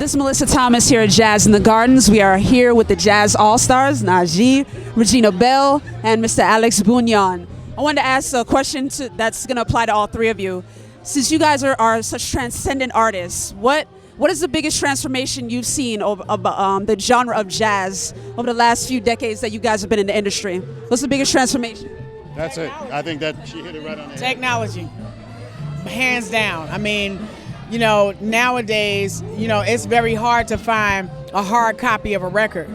This is Melissa Thomas here at Jazz in the Gardens. We are here with the Jazz All-Stars, NaJee, Regina, Belle, and Mr. Alex Bugnon. I wanted to ask a question that's going to apply to all three of you. Since you guys are such transcendent artists, what is the biggest transformation you've seen of the genre of jazz over the last few decades that you guys have been in the industry? What's the biggest transformation? That's it. I think that she hit it right on the head. Technology, hands down. I mean, you know, nowadays, you know, it's very hard to find a hard copy of a record.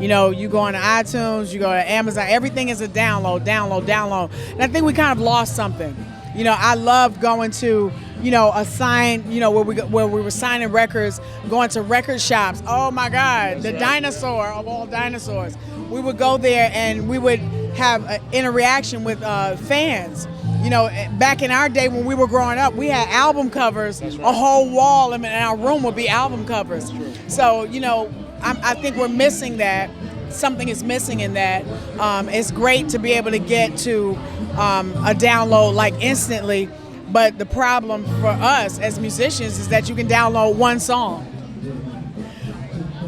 You know, you go on iTunes, you go to Amazon, everything is a download. And I think we kind of lost something. You know, I loved going to, you know, a sign, you know, where we were signing records, going to record shops. Oh my God, the dinosaur of all dinosaurs. We would go there and we would have an interaction with fans. You know, back in our day when we were growing up, we had album covers. Right. A whole wall in our room would be album covers. So, you know, I think we're missing that. Something is missing in that. It's great to be able to get to a download like instantly, but the problem for us as musicians is that you can download one song.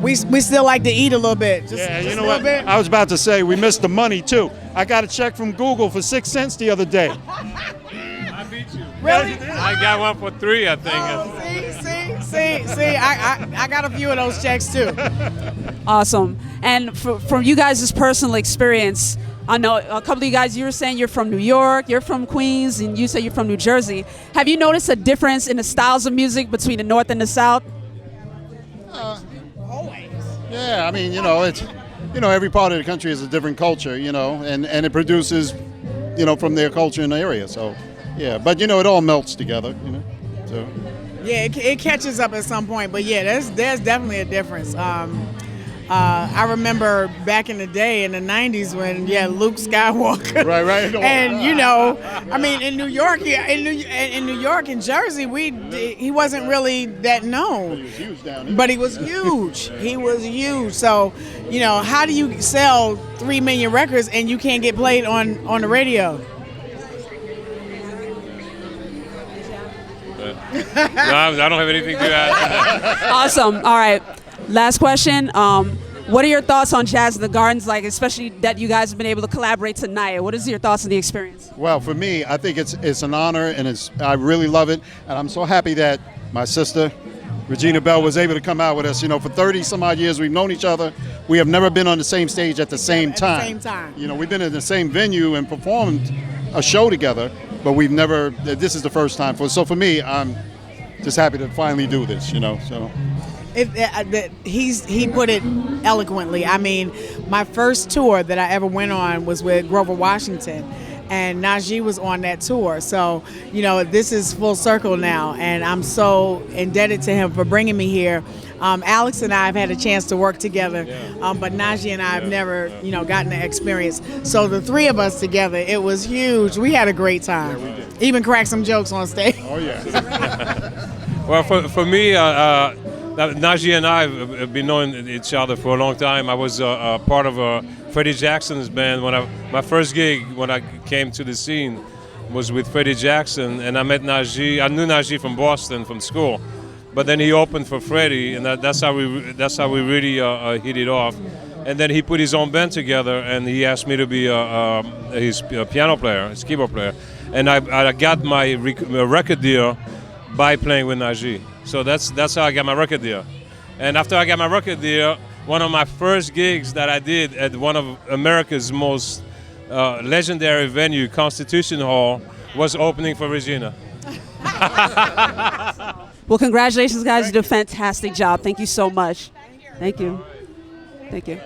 We still like to eat a little bit. Just you know what? Bit. I was about to say we missed the money too. I got a check from Google for 6 cents the other day. I beat you. Really? I got one for 3, I think. Oh, see. I got a few of those checks too. Awesome. And from you guys' personal experience, I know a couple of you guys, you were saying you're from New York, you're from Queens, and you say you're from New Jersey. Have you noticed a difference in the styles of music between the North and the South? Always. Yeah, I mean, you know, it's, you know, every part of the country is a different culture, you know, and it produces, you know, from their culture in the area. So, yeah, but you know, it all melts together, you know. So. Yeah, it catches up at some point, but yeah, there's definitely a difference. I remember back in the day in the 90s when Luke Skywalker. Right. And you know, I mean, in New York, in New York and Jersey, he wasn't really that known. But he was huge down there. But he was huge. He was huge. So, you know, how do you sell 3 million records and you can't get played on the radio? No, I don't have anything to add. Awesome. All right. Last question. What are your thoughts on Jazz in the Gardens, like especially that you guys have been able to collaborate tonight? What is your thoughts on the experience? Well, for me, I think it's an honor, and I really love it, and I'm so happy that my sister, Regina Belle, was able to come out with us. You know, for 30 some odd years we've known each other. We have never been on the same stage at the same time. At the same time. You know, we've been in the same venue and performed a show together, but we've never. This is the first time so for me, I'm just happy to finally do this. You know, so. He put it eloquently. I mean, my first tour that I ever went on was with Grover Washington, and NaJee was on that tour. So, you know, this is full circle now, and I'm so indebted to him for bringing me here. Alex and I have had a chance to work together, but NaJee and I have never, you know, gotten the experience. So the three of us together, it was huge. We had a great time. Yeah, we did. Even cracked some jokes on stage. Oh yeah. Well, for me, NaJee and I have been knowing each other for a long time. I was part of Freddie Jackson's band. My first gig when I came to the scene was with Freddie Jackson, and I met NaJee. I knew NaJee from Boston, from school, but then he opened for Freddie, and that's how we really hit it off. And then he put his own band together, and he asked me to be his piano player, his keyboard player, and I got my record deal by playing with NaJee. So that's how I got my record deal. And after I got my record deal, one of my first gigs that I did at one of America's most legendary venue, Constitution Hall, was opening for Regina. Well, congratulations, guys. You did a fantastic job. Thank you so much. Thank you. Thank you.